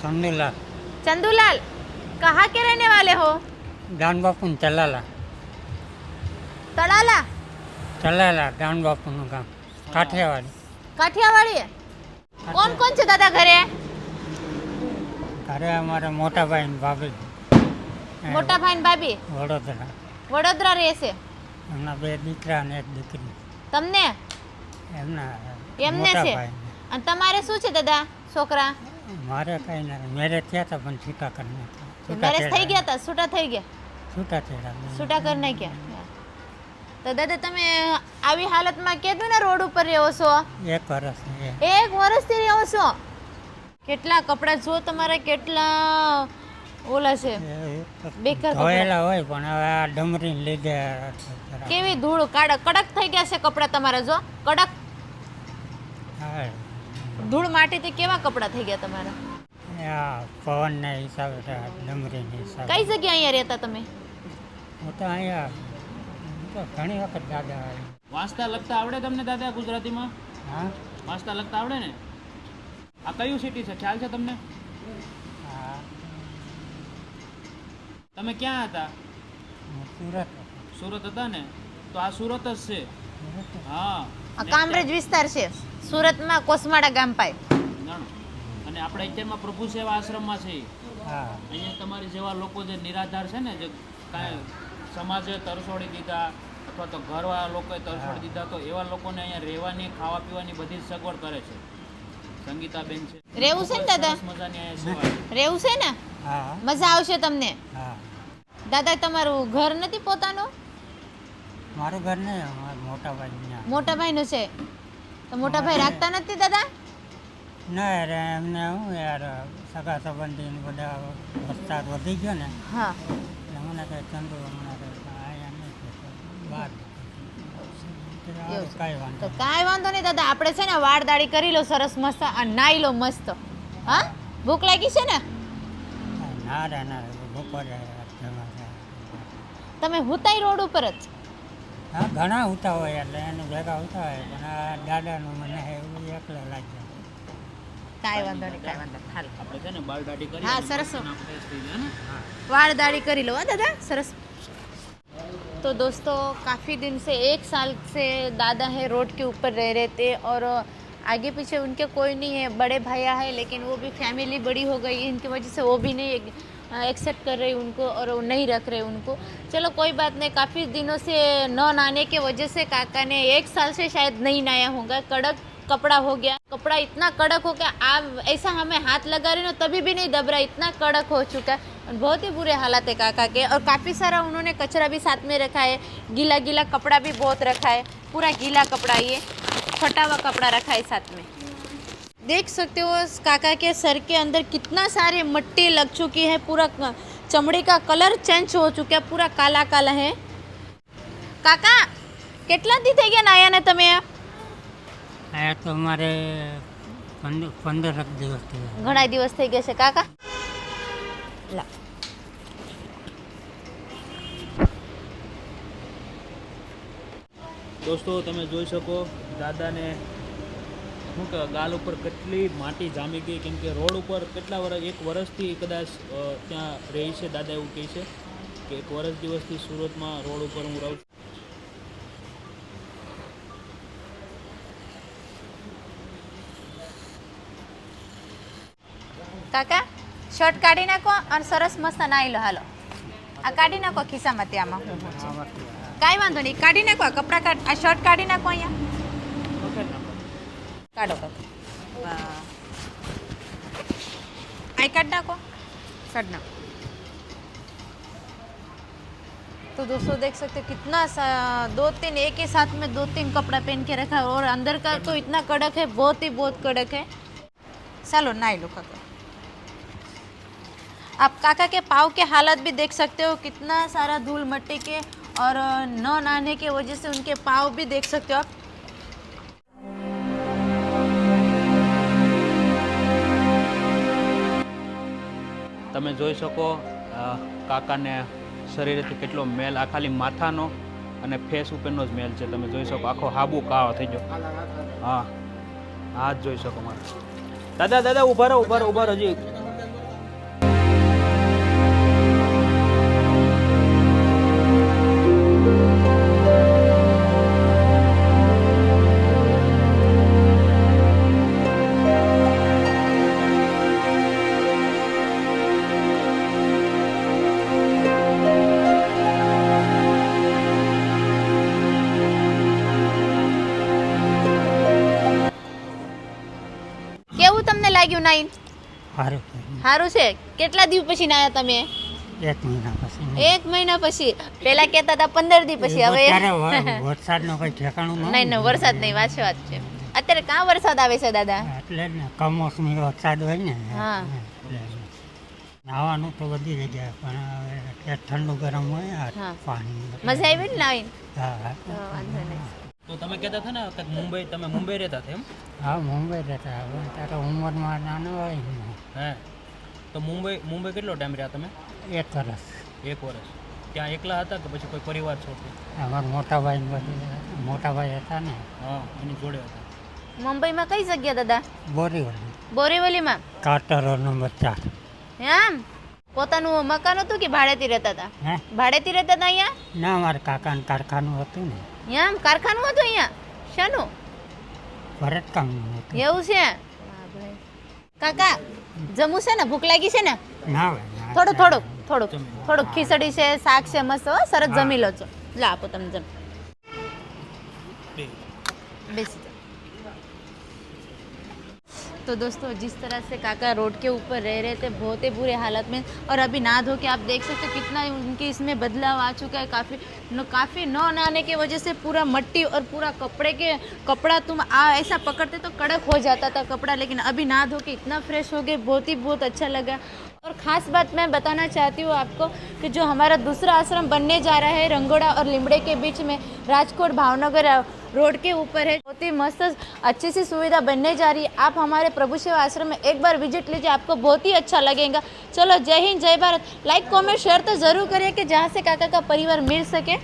चंदूलाल। चंदूलाल, कहाँ के रहने वाले हो? डान बापू चलाला। तड़ाला, चलाला डान बापू गाम काठियावाड़ी। काठियावाड़ी है। कौन कौन से दादा घरे है? घरे हमारे मोटा भाई ने भाभी मोटा भाई ने भाभी वडोदरा। વડોદરા રહે છે. એમના બે દીકરા અને એક દીકરી. તમને એમના એમને મોટા છે. ભાઈને. અને તમારે શું છે દાદા છોકરા? મારે કઈ ના મેરેજ થયા હતા પણ છૂટા કરી નાખ્યા. મેરેજ થઈ ગયા હતા? છૂટા થઈ ગયા? છૂટા થયા. છૂટા કરી નાખ્યા. તો દાદા તમે આવી હાલતમાં કીધું ને રોડ ઉપર રહો છો? 1 વર્ષ. 1 વર્ષથી રહો છો? કેટલા કપડા જો તમારે કેટલા ઓલા છે બેકાર ધોયેલા હોય પણ હવે આ ડમરીને લીધે કેવી ધૂળ કડક થઈ ગયા છે કપડા તમારા. જો કડક હા, ધૂળ માટીથી કેવા કપડા થઈ ગયા તમારા. આ પવનના હિસાબે ડમરીના હિસાબે. કઈ જગ્યા અહીંયા રહેતા તમે? હું તો અહીંયા હું તો ઘણી વખત દાદા આવી. વાંચતા લખતા આવડે તમને દાદા ગુજરાતીમાં? હા વાંચતા લખતા આવડે ને? આ કયું સિટી છે ખ્યાલ છે તમને? હા તમે ક્યાં હતા? હું સુરત. સુરત હતા ને? તો આ સુરત જ છે. હા, આ કામરેજ વિસ્તાર છે સુરતમાં, કોસમાડા ગામ પાય. જાણો. અને આપણે અત્યારમાં પ્રભુ સેવા આશ્રમમાં છે. હા અહીંયા તમારી જેવા લોકો જે નિરાધાર છે ને, જે કાંઈ સમાજે તરસોડી દીધા અથવા તો ઘરવાળા લોકોએ તરસોડી દીધા, તો એવા લોકોને અહીંયા રહેવાની, ખાવા પીવાની બધી જ સગવડ કરે છે. સંગીતાબેન છે. રહેવું છે ને દાદા? સરસ મજાની અહીંયા સેવા છે. રહેવું છે ને? હા મજા આવશે તમને. હા. દાદા તમારું ઘર નથી પોતાનું? મારું ઘર નહીં, અમારા મોટા ભાઈ ત્યાં. મોટા ભાઈનું છે. તો મોટા ભાઈ રાખતા નથી દાદા? ના યાર એમને શું યાર સગા સંબંધી ને બધા વસ્તાર વધી ગયો ને હા. એટલે મને કંઈ ચંદુ હમણાં કંઈ અહીંયા નહીં કહેતો. બહાર એવું છે. કાંઈ વાંધો તો કાંઈ વાંધો નહીં દાદા, આપણે છે ને વાળ દાઢી કરી લો સરસ મસ્ત અને નાઈ લો મસ્ત. હા, ભૂખ લાગી છે ને? નહીં. ના રે ના રે બપોરે જમવા જાય. તમે હુતાઈ રોડ ઉપર જ? હા ઘણા ઉતા હોય એટલે એને ભેગા ઉતા હોય પણ આ દાદાનું મને એવું એકલા લાગ્યા. કાંઈ વાંધો નહીં, કાંઈ વાંધો નહીં. હાલ. આપણે છે ને બાલ દાઢી કરી હા, અને સરસ. મસ્તીના fresh થઈ જાય ને. वाड़ दाढ़ी करी लो दादा सरस. तो दोस्तों काफ़ी दिन से 1 साल से दादा है रोड के ऊपर रह रहे थे और आगे पीछे उनके कोई नहीं है. बड़े भैया है लेकिन वो भी फैमिली बड़ी हो गई है, इनकी वजह से वो भी नहीं एक्सेप्ट कर रहे उनको और वो नहीं रख रहे उनको. चलो कोई बात नहीं, काफ़ी दिनों से न नहाने के वजह से काका ने 1 साल से शायद नहीं नहाया होगा. कड़क कपड़ा हो गया, कपड़ा इतना कड़क हो गया, आप ऐसा हमें हाथ लगा रहे ना तभी भी नहीं दब रहा, इतना कड़क हो चुका है. और बहुत ही बुरे हालात है काका के. और काफ़ी सारा उन्होंने कचरा भी साथ में रखा है, गीला गीला कपड़ा भी बहुत रखा है, पूरा गीला कपड़ा, ये फटा हुआ कपड़ा रखा है साथ में. देख सकते हो काका के सर के अंदर कितना सारे मट्टी लग चुकी है, पूरा चमड़ी का कलर चेंज हो चुका है, पूरा काला काला है. काका કેટલા દી થઈ ગયા નાયા ને તમે? આ તો મારે 15 દિવસ થયા. ઘણા દિવસ થઈ ગયા છે કાકા. લા દોસ્તો તમે જોઈ શકો દાદાને શું કે ગાલ ઉપર કેટલી માટી જામી ગઈ, કેમ કે રોડ ઉપર કેટલા વર્ષ 1 વર્ષથી કદાચ ત્યાં રહી છે. દાદા એવું કહે છે કે 1 વર્ષ દિવસથી સુરતમાં રોડ ઉપર હું રહું છું. કાકા શર્ટ કાઢી નાખો અને સરસ મસ્ત નાઈ લો. હાલો આ કાઢી નાખો ખિસ્સામાંથી. આમાં હું છે કાંઈ વાંધો નહીં, કાઢી નાખો આ કપડાં. આ શર્ટ કાઢી નાખો અહીંયા. કાઢો કાઢો. આઈ काट नाको, काट नाको. तो दोस्तों देख सकते हो कितना 2-3 एक ही साथ में 2-3 कपड़ा पहन के रखा है और अंदर का तो इतना कड़क है, बहुत कड़क है. चलो नहा लो काका. आप काका के पाँव के हालत भी देख सकते हो, कितना सारा धूल मट्टी के और न नहाने के वजह से उनके पाँव भी देख सकते हो आप. તમે જોઈ શકો કાકાને શરીરેથી કેટલો મેલ, આ ખાલી માથાનો અને ફેસ ઉપરનો જ મેલ છે. તમે જોઈ શકો આખો હાબુ કાળો થઈ ગયો. હા હા જ જોઈ શકો મારે. દાદા દાદા ઊભા રહો હજી કેવું તમને લાગ્યું નાઈન? સારું સારું છે. કેટલા દિવસ પછી નાયા તમે? 1 મહિના પછી 1 મહિના પછી. પેલા કહેતા હતા 15 દિવસ પછી, હવે વરસાદનો કઈ ઠેકાણું નહીં નહીં, વરસાદ નહીં, વાંચી વાત છે. અત્યારે કાં વરસાદ આવે છે દાદા? એટલે જ ને કમોસમી વરસાદ હોય ને હા. એટલે નાવાનું તો બધી જગ્યાએ પણ હવે ઠંડુ ગરમ હોય આ હા. પાણી. મજા આવી ને નાઈન? હા હા વાંધો નહીં. તો તમે કહેતા હતા ને કે તમે મુંબઈ રહેતા હતા એમ? હા મુંબઈ રહેતા. હવે તારે ઉંમરમાં નાનો હોય ને હે, તો મુંબઈ કેટલો ટાઈમ રહ્યા તમે? 1 વર્ષ. 1 વર્ષ. ત્યાં એકલા હતા કે પછી કોઈ પરિવાર છોડતો? અમારા મોટાભાઈ હતા ને હા, એની જોડે હતા. મુંબઈમાં કઈ જગ્યા દાદા? બોરીવલી બોરીવલીમાં? Carter road number 4. એમ પોતાનું મકાન હતું કે ભાડેથી રહેતા હતા? હે ભાડેથી રહેતા હતા અહીંયા? ના મારા કાકાનું કારખાનું હતું ને એમ કારખાનું હતું અહીંયા? શાનું? ભરતકામનું હતું. એવું છે? હા ભાઈ. કાકા જમવું છે ને? ભૂખ લાગી છે ને? ના હોય ના. થોડુંક ખીચડી છે, શાક છે, મસ્ત હો, સરસ જમી લો છો. લા આપો તમે જમ. બે. बेसी जाओ। तो दोस्तों जिस तरह से काका रोड के ऊपर रह रहे थे बहुत ही बुरे हालत में, और अभी नहा धो के आप देख सकते हो कितना उनके इसमें बदलाव आ चुका है। काफ़ी न नहाने की वजह से पूरा मट्टी और पूरा कपड़ा तुम ऐसा पकड़ते तो कड़क हो जाता था कपड़ा, लेकिन अभी नहा धो के इतना फ्रेश हो गए, बहुत अच्छा लगा। और ख़ास बात मैं बताना चाहती हूँ आपको कि जो हमारा दूसरा आश्रम बनने जा रहा है रंगोड़ा और लिमड़े के बीच में, राजकोट भावनगर रोड के ऊपर है, बहुत ही मस्त अच्छी सी सुविधा बनने जा रही है। आप हमारे प्रभु सेवा आश्रम में एक बार विजिट लीजिए, आपको बहुत ही अच्छा लगेगा। चलो जय हिंद जय भारत। लाइक कमेंट शेयर तो ज़रूर करिए कि जहाँ से काका का परिवार मिल सके।